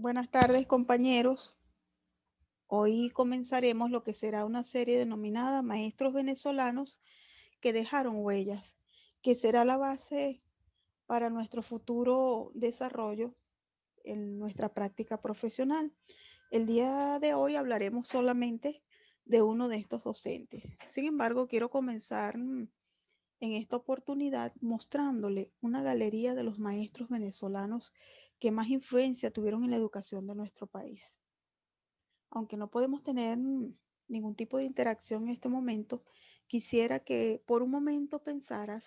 Buenas tardes, compañeros. Hoy comenzaremos lo que será una serie denominada Maestros Venezolanos que dejaron huellas, que será la base para nuestro futuro desarrollo en nuestra práctica profesional. El día de hoy hablaremos solamente de uno de estos docentes. Sin embargo, quiero comenzar en esta oportunidad mostrándole una galería de los maestros venezolanos que más influencia tuvieron en la educación de nuestro país. Aunque no podemos tener ningún tipo de interacción en este momento, quisiera que por un momento pensaras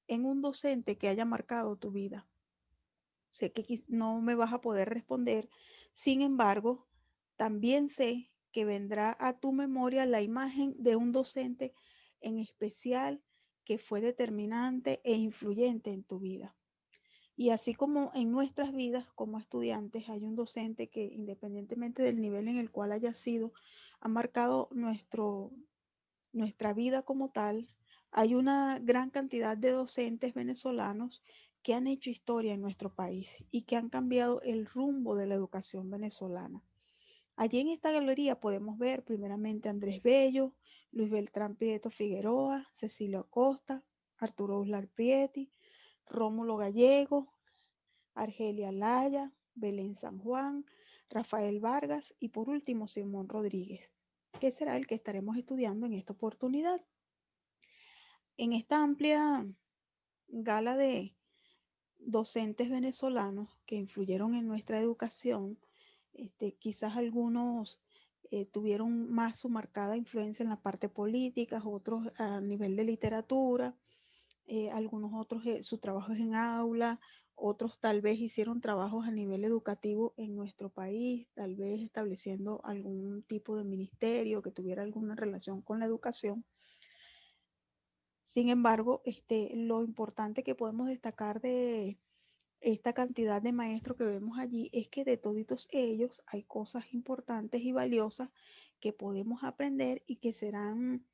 en un docente que haya marcado tu vida. Sé que no me vas a poder responder, sin embargo, también sé que vendrá a tu memoria la imagen de un docente en especial que fue determinante e influyente en tu vida. Y así como en nuestras vidas como estudiantes hay un docente que independientemente del nivel en el cual haya sido, ha marcado nuestra vida como tal, hay una gran cantidad de docentes venezolanos que han hecho historia en nuestro país y que han cambiado el rumbo de la educación venezolana. Allí en esta galería podemos ver primeramente a Andrés Bello, Luis Beltrán Prieto Figueroa, Cecilio Acosta, Arturo Uslar Prieti, Rómulo Gallego, Argelia Laya, Belén San Juan, Rafael Vargas y por último Simón Rodríguez, que será el que estaremos estudiando en esta oportunidad. En esta amplia gala de docentes venezolanos que influyeron en nuestra educación, quizás algunos tuvieron más su marcada influencia en la parte política, otros a nivel de literatura, algunos otros su trabajo es en aula, otros tal vez hicieron trabajos a nivel educativo en nuestro país, tal vez estableciendo algún tipo de ministerio que tuviera alguna relación con la educación. Sin embargo, lo importante que podemos destacar de esta cantidad de maestros que vemos allí es que de toditos ellos hay cosas importantes y valiosas que podemos aprender y que serán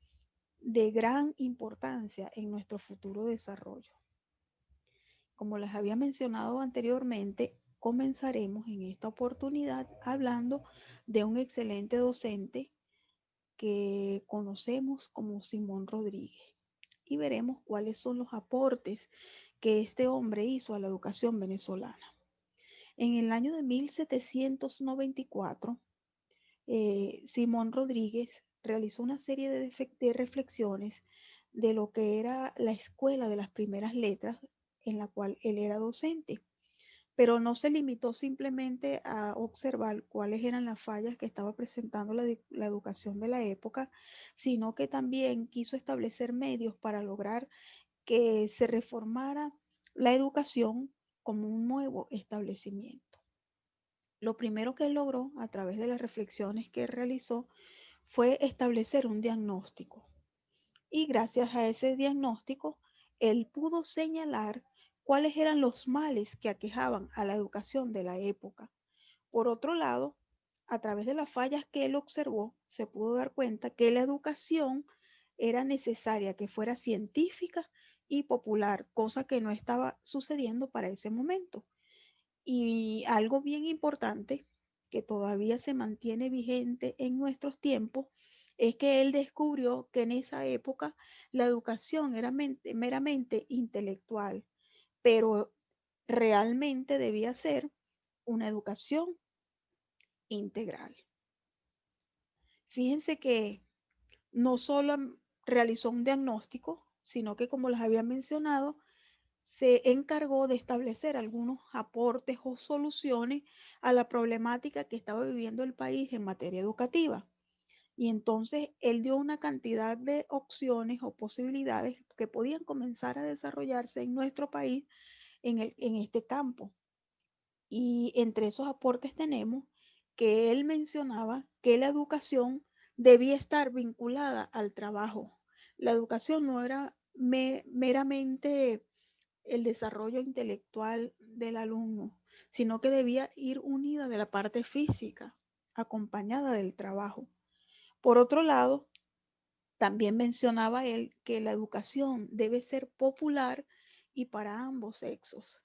de gran importancia en nuestro futuro desarrollo. Como les había mencionado anteriormente, comenzaremos en esta oportunidad hablando de un excelente docente que conocemos como Simón Rodríguez y veremos cuáles son los aportes que este hombre hizo a la educación venezolana. En el año de 1794, Simón Rodríguez realizó una serie de reflexiones de lo que era la escuela de las primeras letras en la cual él era docente, pero no se limitó simplemente a observar cuáles eran las fallas que estaba presentando la educación de la época, sino que también quiso establecer medios para lograr que se reformara la educación como un nuevo establecimiento. Lo primero que él logró a través de las reflexiones que realizó fue establecer un diagnóstico. Y gracias a ese diagnóstico, él pudo señalar cuáles eran los males que aquejaban a la educación de la época. Por otro lado, a través de las fallas que él observó, se pudo dar cuenta que la educación era necesaria que fuera científica y popular, cosa que no estaba sucediendo para ese momento. Y algo bien importante que todavía se mantiene vigente en nuestros tiempos es que él descubrió que en esa época la educación era meramente intelectual, pero realmente debía ser una educación integral. Fíjense que no solo realizó un diagnóstico, sino que como les había mencionado, se encargó de establecer algunos aportes o soluciones a la problemática que estaba viviendo el país en materia educativa. Y entonces él dio una cantidad de opciones o posibilidades que podían comenzar a desarrollarse en nuestro país en este campo. Y entre esos aportes tenemos que él mencionaba que la educación debía estar vinculada al trabajo. La educación no era meramente el desarrollo intelectual del alumno, sino que debía ir unida de la parte física, acompañada del trabajo. Por otro lado, también mencionaba él que la educación debe ser popular y para ambos sexos.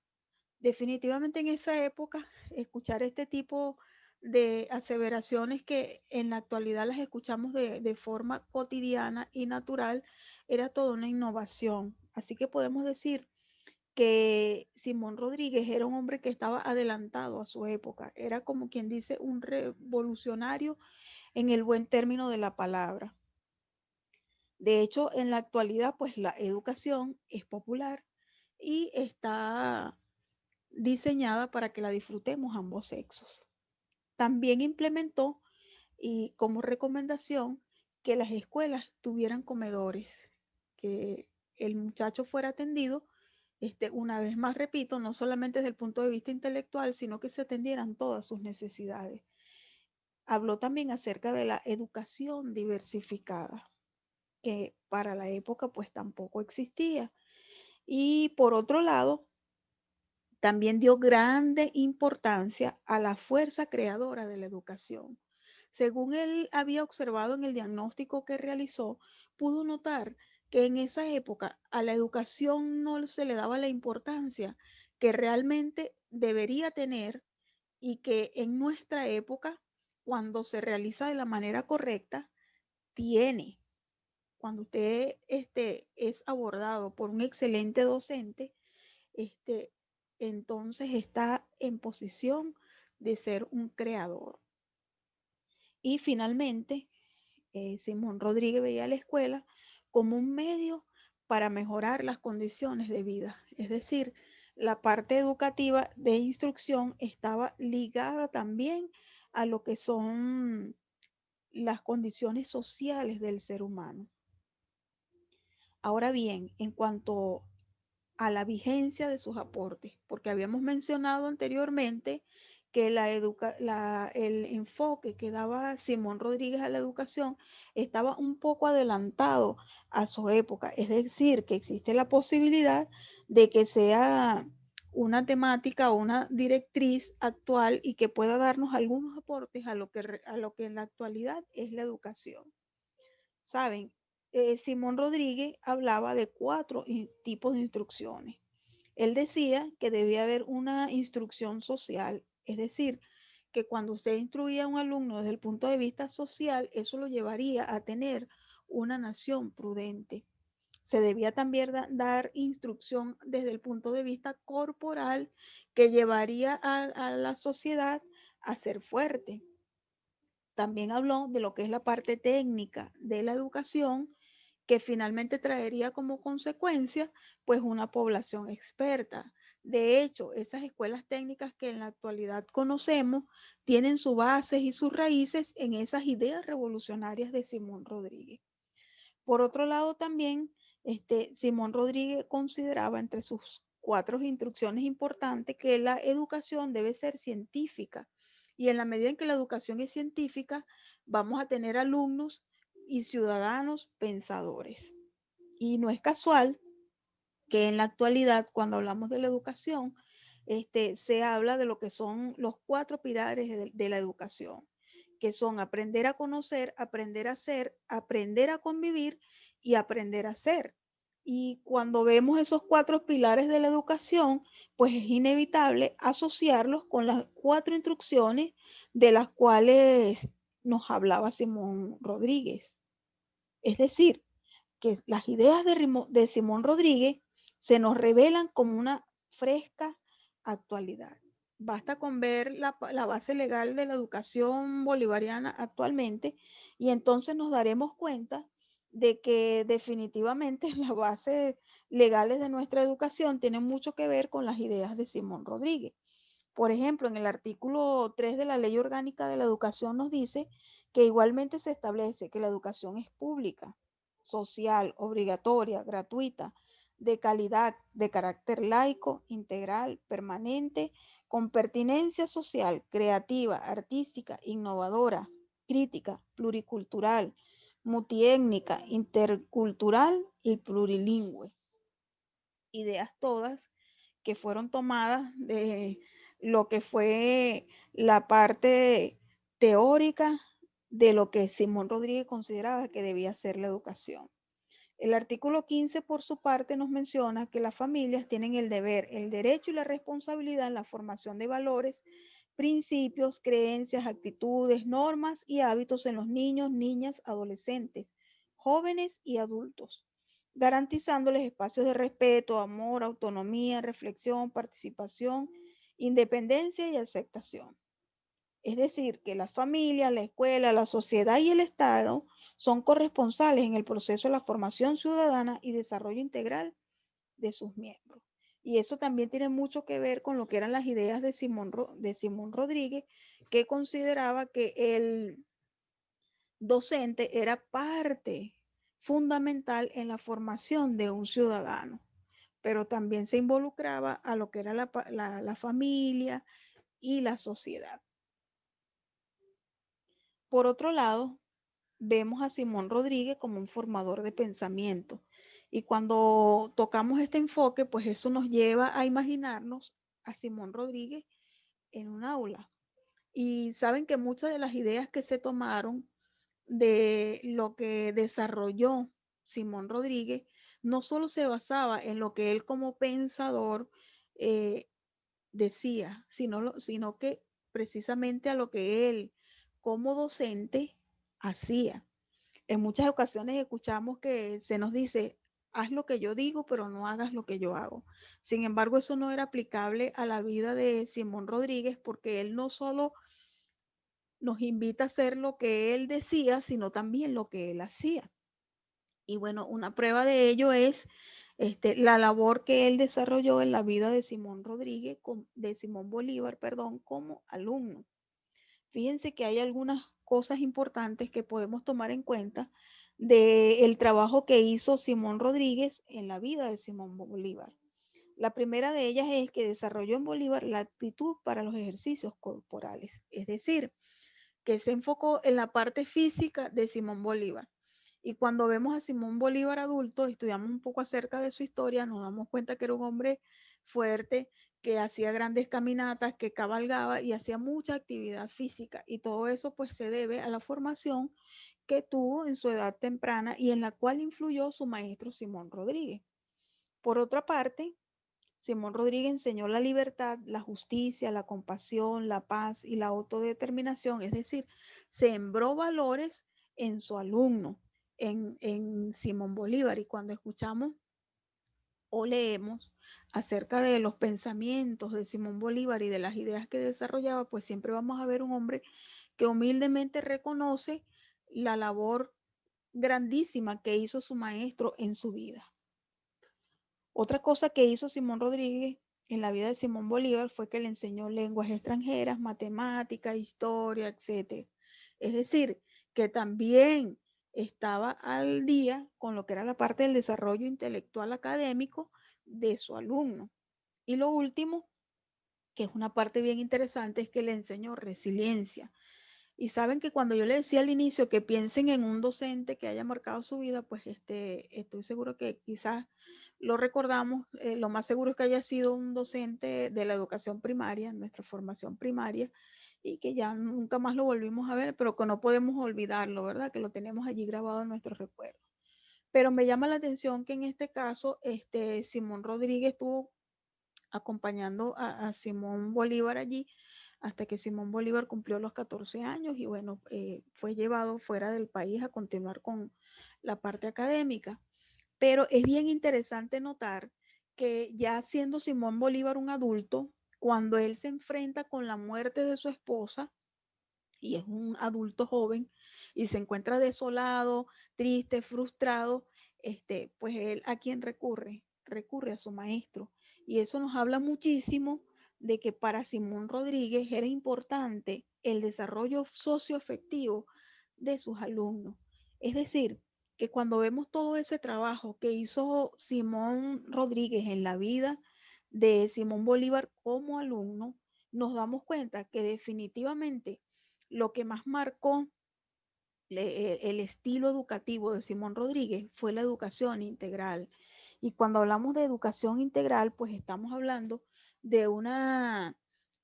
Definitivamente en esa época, escuchar este tipo de aseveraciones que en la actualidad las escuchamos de forma cotidiana y natural, era toda una innovación. Así que podemos decir que Simón Rodríguez era un hombre que estaba adelantado a su época, era como quien dice un revolucionario en el buen término de la palabra. De hecho, en la actualidad, pues la educación es popular y está diseñada para que la disfrutemos ambos sexos. También implementó y como recomendación que las escuelas tuvieran comedores, que el muchacho fuera atendido, una vez más repito, no solamente desde el punto de vista intelectual, sino que se atendieran todas sus necesidades. Habló también acerca de la educación diversificada, que para la época pues tampoco existía. Y por otro lado, también dio grande importancia a la fuerza creadora de la educación. Según él había observado en el diagnóstico que realizó, pudo notar que en esa época a la educación no se le daba la importancia que realmente debería tener y que en nuestra época, cuando se realiza de la manera correcta, tiene. Cuando usted es abordado por un excelente docente, este, entonces está en posición de ser un creador. Y finalmente, Simón Rodríguez veía la escuela como un medio para mejorar las condiciones de vida. Es decir, la parte educativa de instrucción estaba ligada también a lo que son las condiciones sociales del ser humano. Ahora bien, en cuanto a la vigencia de sus aportes, porque habíamos mencionado anteriormente que el enfoque que daba Simón Rodríguez a la educación estaba un poco adelantado a su época, es decir, que existe la posibilidad de que sea una temática o una directriz actual y que pueda darnos algunos aportes a lo que en la actualidad es la educación. Saben, Simón Rodríguez hablaba de cuatro tipos de instrucciones. Él decía que debía haber una instrucción social, es decir, que cuando usted instruía a un alumno desde el punto de vista social, eso lo llevaría a tener una nación prudente. Se debía también dar instrucción desde el punto de vista corporal que llevaría a la sociedad a ser fuerte. También habló de lo que es la parte técnica de la educación, que finalmente traería como consecuencia pues una población experta. De hecho, esas escuelas técnicas que en la actualidad conocemos tienen sus bases y sus raíces en esas ideas revolucionarias de Simón Rodríguez. Por otro lado, también Simón Rodríguez consideraba entre sus cuatro instrucciones importantes que la educación debe ser científica. Y en la medida en que la educación es científica, vamos a tener alumnos y ciudadanos pensadores. Y no es casual que en la actualidad, cuando hablamos de la educación, se habla de lo que son los cuatro pilares de la educación, que son aprender a conocer, aprender a ser, aprender a convivir y aprender a ser. Y cuando vemos esos cuatro pilares de la educación, pues es inevitable asociarlos con las cuatro instrucciones de las cuales nos hablaba Simón Rodríguez. Es decir, que las ideas de Simón Rodríguez se nos revelan como una fresca actualidad. Basta con ver la base legal de la educación bolivariana actualmente y entonces nos daremos cuenta de que definitivamente las bases legales de nuestra educación tienen mucho que ver con las ideas de Simón Rodríguez. Por ejemplo, en el artículo 3 de la Ley Orgánica de la Educación nos dice que igualmente se establece que la educación es pública, social, obligatoria, gratuita, de calidad, de carácter laico, integral, permanente, con pertinencia social, creativa, artística, innovadora, crítica, pluricultural, multiétnica, intercultural y plurilingüe. Ideas todas que fueron tomadas de lo que fue la parte teórica de lo que Simón Rodríguez consideraba que debía ser la educación. El artículo 15, por su parte, nos menciona que las familias tienen el deber, el derecho y la responsabilidad en la formación de valores, principios, creencias, actitudes, normas y hábitos en los niños, niñas, adolescentes, jóvenes y adultos, garantizándoles espacios de respeto, amor, autonomía, reflexión, participación, independencia y aceptación. Es decir, que la familia, la escuela, la sociedad y el Estado son corresponsales en el proceso de la formación ciudadana y desarrollo integral de sus miembros. Y eso también tiene mucho que ver con lo que eran las ideas de Simón Rodríguez, que consideraba que el docente era parte fundamental en la formación de un ciudadano, pero también se involucraba a lo que era la familia y la sociedad. Por otro lado, vemos a Simón Rodríguez como un formador de pensamiento. Y cuando tocamos este enfoque, pues eso nos lleva a imaginarnos a Simón Rodríguez en un aula. Y saben que muchas de las ideas que se tomaron de lo que desarrolló Simón Rodríguez no solo se basaba en lo que él como pensador eh, decía, sino que precisamente a lo que él como docente hacía. En muchas ocasiones escuchamos que se nos dice, haz lo que yo digo, pero no hagas lo que yo hago. Sin embargo, eso no era aplicable a la vida de Simón Rodríguez porque él no solo nos invita a hacer lo que él decía, sino también lo que él hacía. Y bueno, una prueba de ello es la labor que él desarrolló en la vida de Simón Rodríguez, de Simón Bolívar, perdón, como alumno. Fíjense que hay algunas cosas importantes que podemos tomar en cuenta del trabajo que hizo Simón Rodríguez en la vida de Simón Bolívar. La primera de ellas es que desarrolló en Bolívar la aptitud para los ejercicios corporales, es decir, que se enfocó en la parte física de Simón Bolívar. Y cuando vemos a Simón Bolívar adulto, estudiamos un poco acerca de su historia, nos damos cuenta que era un hombre fuerte, que hacía grandes caminatas, que cabalgaba y hacía mucha actividad física. Y todo eso pues se debe a la formación que tuvo en su edad temprana y en la cual influyó su maestro Simón Rodríguez. Por otra parte, Simón Rodríguez enseñó la libertad, la justicia, la compasión, la paz y la autodeterminación, es decir, sembró valores en su alumno, en Simón Bolívar. Y cuando escuchamos o leemos acerca de los pensamientos de Simón Bolívar y de las ideas que desarrollaba, pues siempre vamos a ver un hombre que humildemente reconoce la labor grandísima que hizo su maestro en su vida. Otra cosa que hizo Simón Rodríguez en la vida de Simón Bolívar fue que le enseñó lenguas extranjeras, matemáticas, historia, etc. Es decir, que también estaba al día con lo que era la parte del desarrollo intelectual académico de su alumno. Y lo último, que es una parte bien interesante, es que le enseñó resiliencia. Y saben que cuando yo le decía al inicio que piensen en un docente que haya marcado su vida, pues estoy seguro que quizás lo recordamos, lo más seguro es que haya sido un docente de la educación primaria, nuestra formación primaria, y que ya nunca más lo volvimos a ver, pero que no podemos olvidarlo, ¿verdad? Que lo tenemos allí grabado en nuestros recuerdos. Pero me llama la atención que en este caso, Simón Rodríguez estuvo acompañando a Simón Bolívar allí hasta que Simón Bolívar cumplió los 14 años y bueno, fue llevado fuera del país a continuar con la parte académica. Pero es bien interesante notar que ya siendo Simón Bolívar un adulto, cuando él se enfrenta con la muerte de su esposa, y es un adulto joven, y se encuentra desolado, triste, frustrado, pues él a quién recurre, recurre a su maestro. Y eso nos habla muchísimo de que para Simón Rodríguez era importante el desarrollo socioafectivo de sus alumnos. Es decir, que cuando vemos todo ese trabajo que hizo Simón Rodríguez en la vida de Simón Bolívar como alumno, nos damos cuenta que definitivamente lo que más marcó el estilo educativo de Simón Rodríguez fue la educación integral. Y cuando hablamos de educación integral, pues estamos hablando de una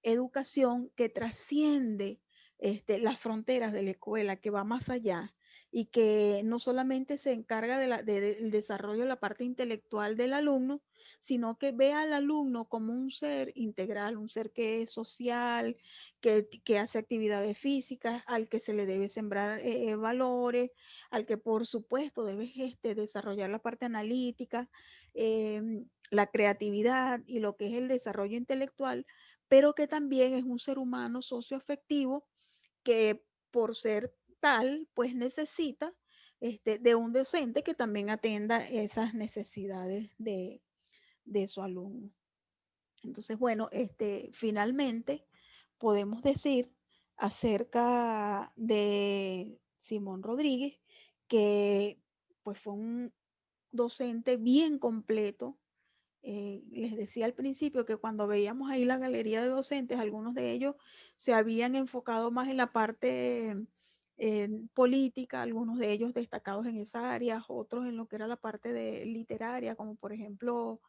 educación que trasciende las fronteras de la escuela, que va más allá, y que no solamente se encarga del desarrollo de la parte intelectual del alumno, sino que ve al alumno como un ser integral, un ser que es social, que hace actividades físicas, al que se le debe sembrar valores, al que por supuesto debe desarrollar la parte analítica, la creatividad y lo que es el desarrollo intelectual, pero que también es un ser humano socioafectivo que por ser tal, pues necesita de un docente que también atienda esas necesidades de su alumno. Entonces, bueno, finalmente podemos decir acerca de Simón Rodríguez que pues fue un docente bien completo. Les decía al principio que cuando veíamos ahí la galería de docentes, algunos de ellos se habían enfocado más en la parte política, algunos de ellos destacados en esa área, otros en lo que era la parte de literaria, como por ejemplo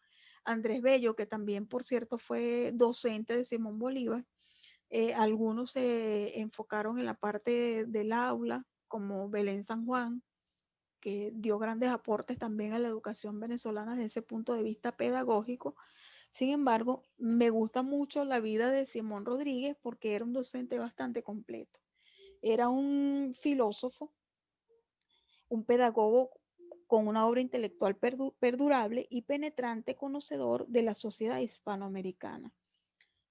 Andrés Bello, que también, por cierto, fue docente de Simón Bolívar. Algunos se enfocaron en la parte del aula, como Belén San Juan, que dio grandes aportes también a la educación venezolana desde ese punto de vista pedagógico. Sin embargo, me gusta mucho la vida de Simón Rodríguez porque era un docente bastante completo. Era un filósofo, un pedagogo con una obra intelectual perdurable y penetrante conocedor de la sociedad hispanoamericana.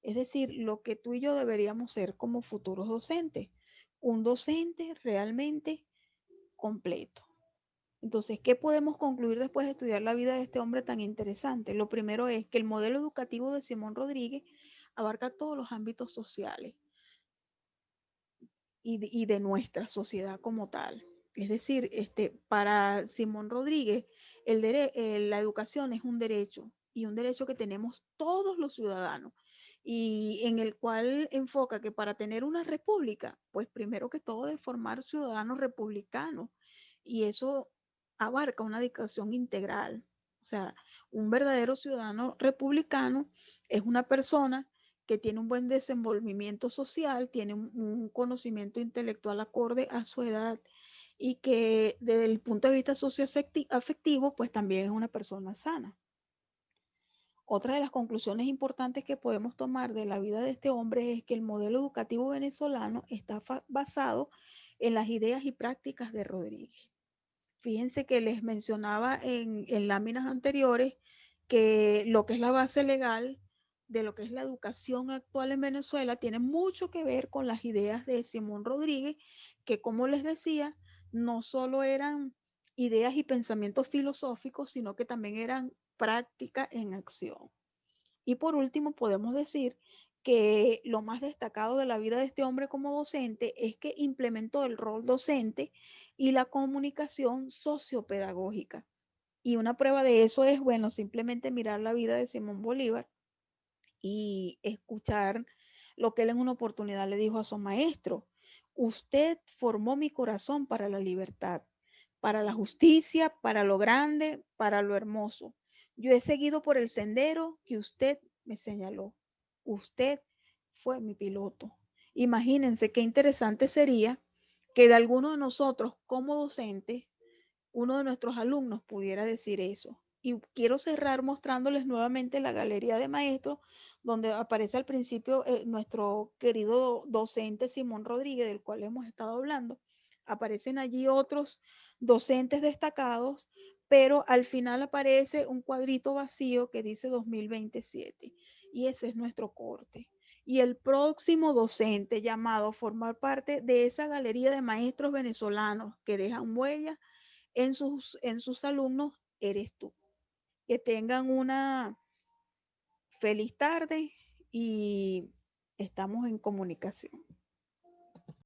Es decir, lo que tú y yo deberíamos ser como futuros docentes. Un docente realmente completo. Entonces, ¿qué podemos concluir después de estudiar la vida de este hombre tan interesante? Lo primero es que el modelo educativo de Simón Rodríguez abarca todos los ámbitos sociales y de nuestra sociedad como tal. Es decir, para Simón Rodríguez, la educación es un derecho y un derecho que tenemos todos los ciudadanos y en el cual enfoca que para tener una república, pues primero que todo de formar ciudadanos republicanos y eso abarca una educación integral. O sea, un verdadero ciudadano republicano es una persona que tiene un buen desenvolvimiento social, tiene un conocimiento intelectual acorde a su edad y que desde el punto de vista socioafectivo, pues también es una persona sana. Otra de las conclusiones importantes que podemos tomar de la vida de este hombre es que el modelo educativo venezolano está basado en las ideas y prácticas de Rodríguez. Fíjense que les mencionaba en láminas anteriores que lo que es la base legal de lo que es la educación actual en Venezuela tiene mucho que ver con las ideas de Simón Rodríguez, que como les decía, no solo eran ideas y pensamientos filosóficos, sino que también eran práctica en acción. Y por último, podemos decir que lo más destacado de la vida de este hombre como docente es que implementó el rol docente y la comunicación sociopedagógica. Y una prueba de eso es, bueno, simplemente mirar la vida de Simón Bolívar y escuchar lo que él en una oportunidad le dijo a su maestro. Usted formó mi corazón para la libertad, para la justicia, para lo grande, para lo hermoso. Yo he seguido por el sendero que usted me señaló. Usted fue mi piloto. Imagínense qué interesante sería que de alguno de nosotros como docentes uno de nuestros alumnos pudiera decir eso. Y quiero cerrar mostrándoles nuevamente la galería de maestros, donde aparece al principio nuestro querido docente Simón Rodríguez, del cual hemos estado hablando. Aparecen allí otros docentes destacados, pero al final aparece un cuadrito vacío que dice 2027. Y ese es nuestro corte. Y el próximo docente llamado a formar parte de esa galería de maestros venezolanos que dejan huellas en sus alumnos eres tú. Que tengan una feliz tarde y estamos en comunicación.